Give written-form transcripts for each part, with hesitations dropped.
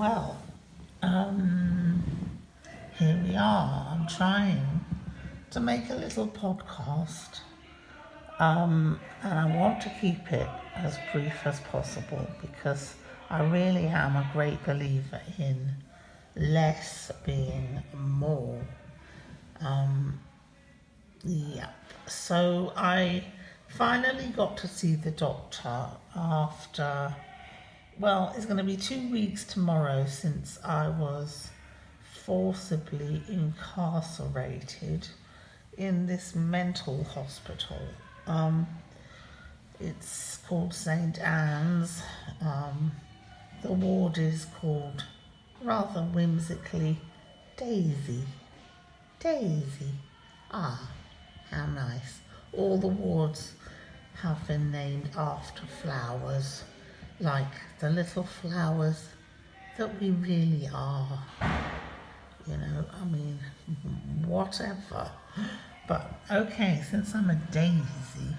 Well, um, here we are. I'm trying to make a little podcast, and I want to keep it as brief as possible because I really am a great believer in less being more. Yep. So I finally got to see the doctor after, well, it's going to be 2 weeks tomorrow since I was forcibly incarcerated in this mental hospital. Um, it's called St. Anne's. The ward is called, rather whimsically, Daisy. Daisy. Ah, how nice. All the wards have been named after flowers, like the little flowers that we really are. You know, I mean, whatever. But okay, since I'm a daisy,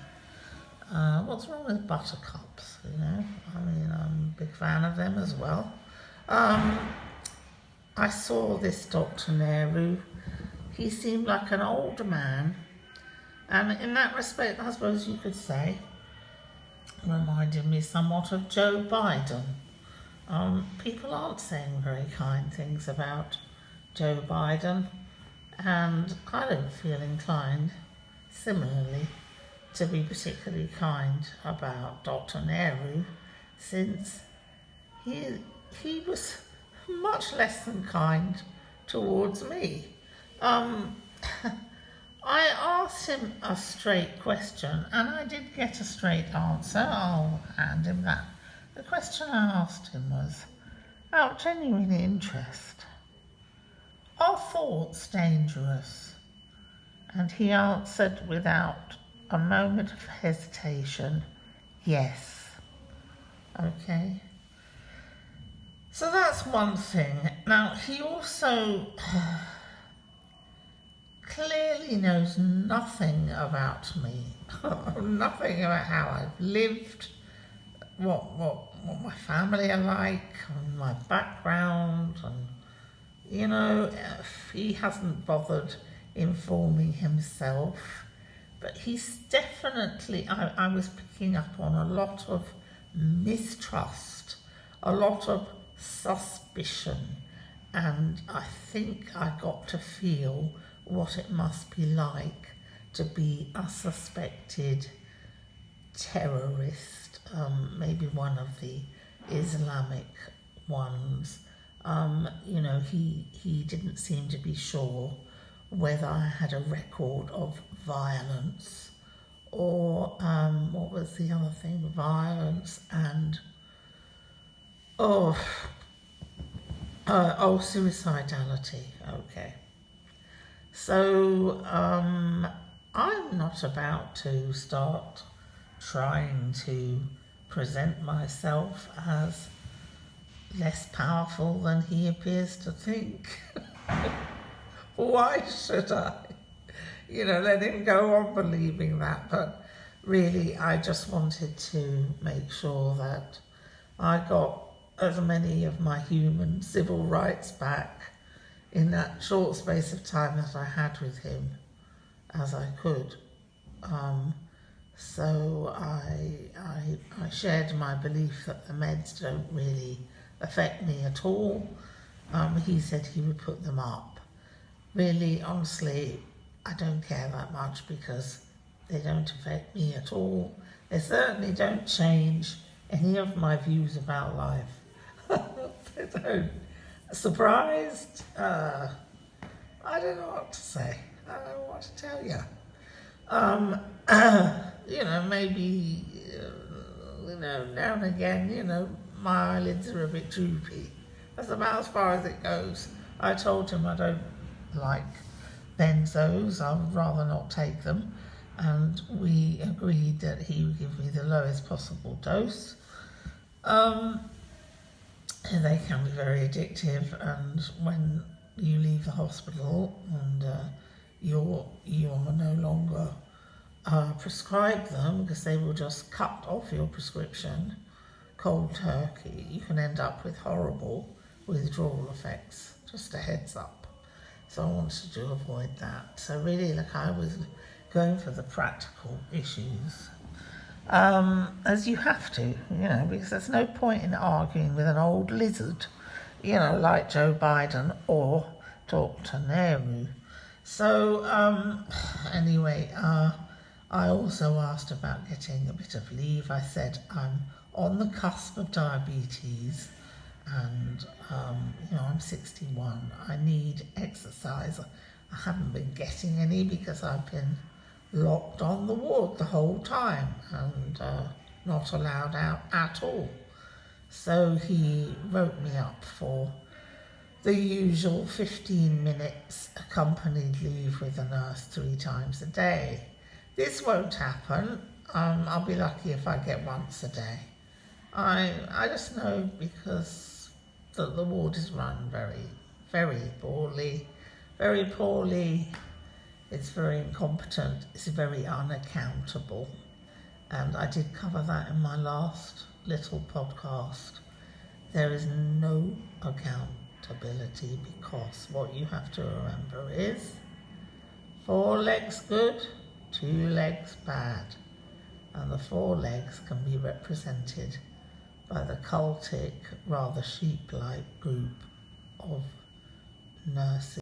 what's wrong with buttercups? You know, I mean, I'm a big fan of them as well. I saw this Dr. Nehru. He seemed like an older man, and in that respect, I suppose you could say, reminded me somewhat of Joe Biden. People aren't saying very kind things about Joe Biden, and I don't feel inclined, similarly, to be particularly kind about Dr. Nehru, since he was much less than kind towards me. I asked him a straight question, and I did get a straight answer. I'll hand him that. The question I asked him was, out of genuine interest, are thoughts dangerous? And he answered without a moment of hesitation, yes. Okay. So that's one thing. Now, he also clearly knows nothing about me, nothing about how I've lived, what my family are like, and my background, and you know, he hasn't bothered informing himself, but he's definitely, I was picking up on a lot of mistrust, a lot of suspicion, and I think I got to feel what it must be like to be a suspected terrorist, maybe one of the Islamic ones. You know, he didn't seem to be sure whether I had a record of violence or what was the other thing? Violence and suicidality. Okay. So I'm not about to start trying to present myself as less powerful than he appears to think. Why should I? You know, let him go on believing that. But really, I just wanted to make sure that I got as many of my human civil rights back in that short space of time that I had with him as I could. So I shared my belief that the meds don't really affect me at all. He said he would put them up. Really, honestly, I don't care that much because they don't affect me at all. They certainly don't change any of my views about life. They don't. Surprised? I don't know what to say. I don't know what to tell you. You know, maybe, you know, now and again, you know, my eyelids are a bit droopy. That's about as far as it goes. I told him I don't like benzos, I would rather not take them. And we agreed that he would give me the lowest possible dose. They can be very addictive, and when you leave the hospital and you're no longer prescribed them because they will just cut off your prescription cold turkey, you can end up with horrible withdrawal effects, just a heads up. So I wanted to avoid that. So really, like, I was going for the practical issues, as you have to, because there's no point in arguing with an old lizard, like Joe Biden or Dr. Nehru. So anyway, I also asked about getting a bit of leave. I said I'm on the cusp of diabetes, and I'm 61. I need exercise. I haven't been getting any because I've been locked on the ward the whole time and not allowed out at all. So he wrote me up for the usual 15 minutes accompanied leave with a nurse 3 times a day. This won't happen. I'll be lucky if I get once a day. I just know because the ward is run very, very poorly. Very poorly. It's very incompetent. It's very unaccountable. And I did cover that in my last little podcast. There is no accountability because what you have to remember is 4 legs good, 2 legs bad. And the 4 legs can be represented by the cultic, rather sheep-like group of nurses.